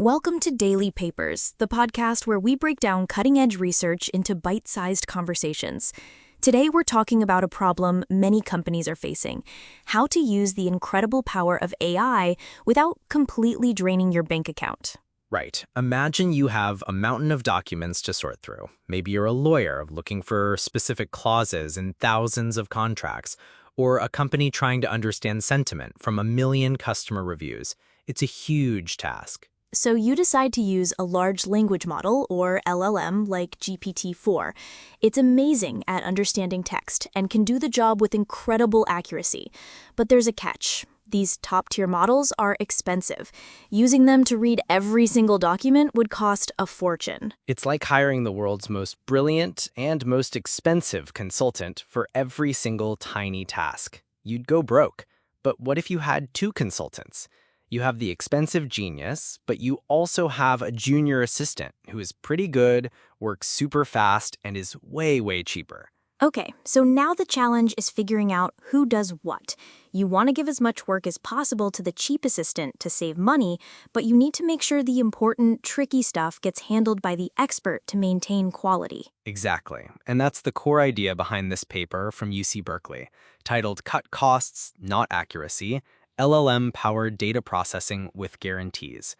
Welcome to Daily Papers, the podcast where we break down cutting-edge research into bite-sized conversations. Today we're talking about a problem many companies are facing: how to use the incredible power of AI without completely draining your bank account. Right. Imagine you have a mountain of documents to sort through. Maybe you're a lawyer looking for specific clauses in thousands of contracts, or a company trying to understand sentiment from a million customer reviews. It's a huge task. So you decide to use a large language model, or LLM, like GPT-4. It's amazing at understanding text and can do the job with incredible accuracy. But there's a catch. These top-tier models are expensive. Using them to read every single document would cost a fortune. It's like hiring the world's most brilliant and most expensive consultant for every single tiny task. You'd go broke. But what if you had two consultants? You have the expensive genius, but you also have a junior assistant who is pretty good, works super fast, and is way, way cheaper. Okay, so now the challenge is figuring out who does what. You want to give as much work as possible to the cheap assistant to save money, but you need to make sure the important, tricky stuff gets handled by the expert to maintain quality. Exactly. And that's the core idea behind this paper from UC Berkeley, titled Cut Costs, Not Accuracy: LLM-Powered Data Processing with Guarantees.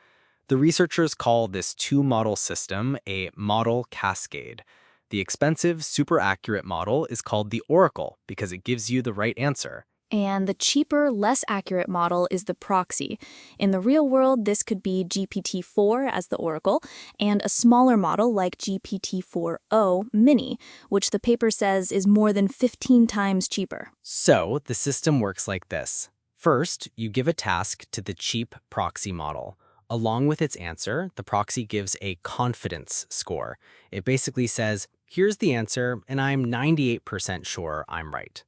The researchers call this two-model system a model cascade. The expensive, super accurate model is called the oracle because it gives you the right answer. And the cheaper, less accurate model is the proxy. In the real world, this could be GPT-4 as the oracle, and a smaller model like GPT-4o mini, which the paper says is more than 15 times cheaper. So the system works like this. First, you give a task to the cheap proxy model. Along with its answer, the proxy gives a confidence score. It basically says, here's the answer, and I'm 98% sure I'm right.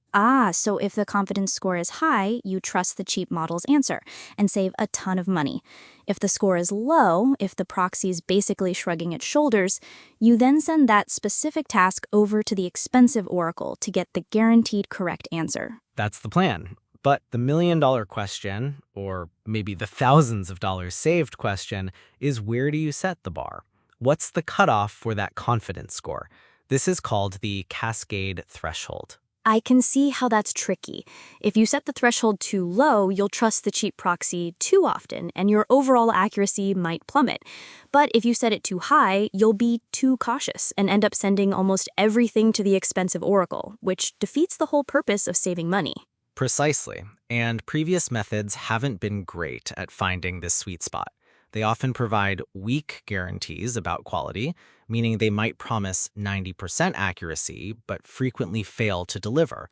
So if the confidence score is high, you trust the cheap model's answer and save a ton of money. If the score is low, if the proxy is basically shrugging its shoulders, you then send that specific task over to the expensive oracle to get the guaranteed correct answer. That's the plan. But the million-dollar question, or maybe the thousands of dollars saved question, is where do you set the bar? What's the cutoff for that confidence score? This is called the cascade threshold. I can see how that's tricky. If you set the threshold too low, you'll trust the cheap proxy too often, and your overall accuracy might plummet. But if you set it too high, you'll be too cautious and end up sending almost everything to the expensive oracle, which defeats the whole purpose of saving money. Precisely, and previous methods haven't been great at finding this sweet spot. They often provide weak guarantees about quality, meaning they might promise 90% accuracy but frequently fail to deliver.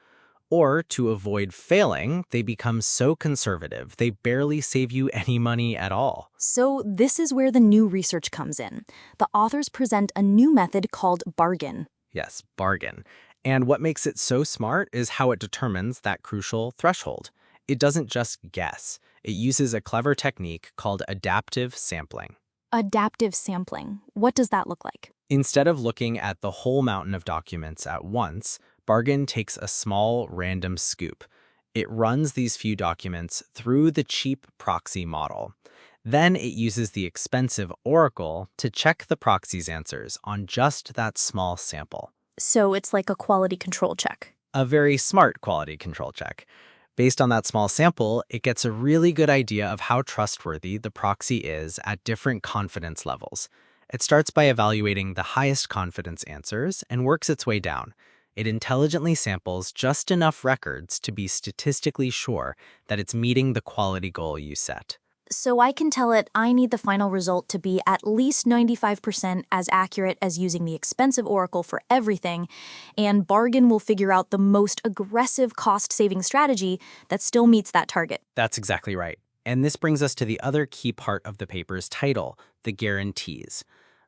Or, to avoid failing, they become so conservative they barely save you any money at all. So this is where the new research comes in. The authors present a new method called bargain. Yes, bargain. And what makes it so smart is how it determines that crucial threshold. It doesn't just guess. It uses a clever technique called adaptive sampling. Adaptive sampling. What does that look like? Instead of looking at the whole mountain of documents at once, Bargain takes a small random scoop. It runs these few documents through the cheap proxy model. Then it uses the expensive oracle to check the proxy's answers on just that small sample. So it's like a quality control check. A very smart quality control check. Based on that small sample, it gets a really good idea of how trustworthy the proxy is at different confidence levels. It starts by evaluating the highest confidence answers and works its way down. It intelligently samples just enough records to be statistically sure that it's meeting the quality goal you set. So I can tell it I need the final result to be at least 95% as accurate as using the expensive oracle for everything, and Bargain will figure out the most aggressive cost-saving strategy that still meets that target. That's exactly right. And this brings us to the other key part of the paper's title, the guarantees.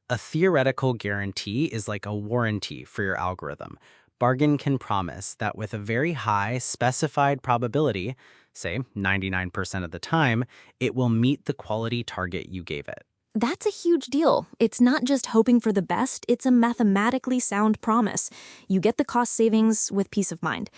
A theoretical guarantee is like a warranty for your algorithm. Bargain can promise that with a very high specified probability, say 99% of the time, it will meet the quality target you gave it. That's a huge deal. It's not just hoping for the best, it's a mathematically sound promise. You get the cost savings with peace of mind.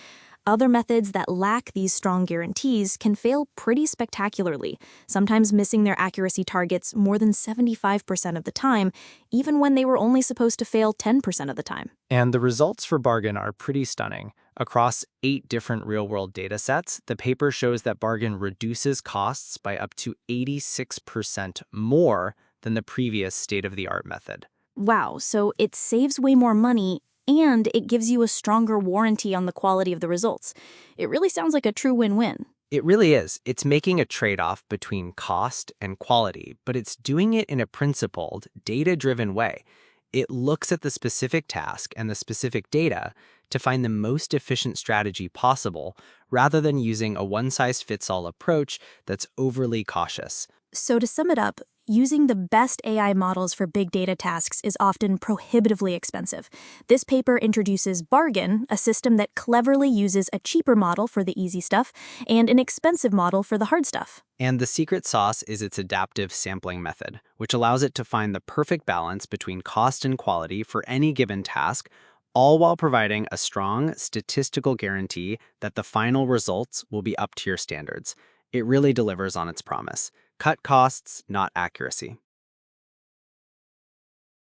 Other methods that lack these strong guarantees can fail pretty spectacularly, sometimes missing their accuracy targets more than 75% of the time, even when they were only supposed to fail 10% of the time. And the results for Bargain are pretty stunning. Across 8 different real-world data sets, the paper shows that Bargain reduces costs by up to 86% more than the previous state-of-the-art method. Wow, so it saves way more money and it gives you a stronger warranty on the quality of the results. It really sounds like a true win-win. It really is. It's making a trade-off between cost and quality, but it's doing it in a principled, data-driven way. It looks at the specific task and the specific data to find the most efficient strategy possible, rather than using a one-size-fits-all approach that's overly cautious. So to sum it up, using the best AI models for big data tasks is often prohibitively expensive. This paper introduces Bargain, a system that cleverly uses a cheaper model for the easy stuff and an expensive model for the hard stuff. And the secret sauce is its adaptive sampling method, which allows it to find the perfect balance between cost and quality for any given task, all while providing a strong statistical guarantee that the final results will be up to your standards. It really delivers on its promise. Cut costs, not accuracy.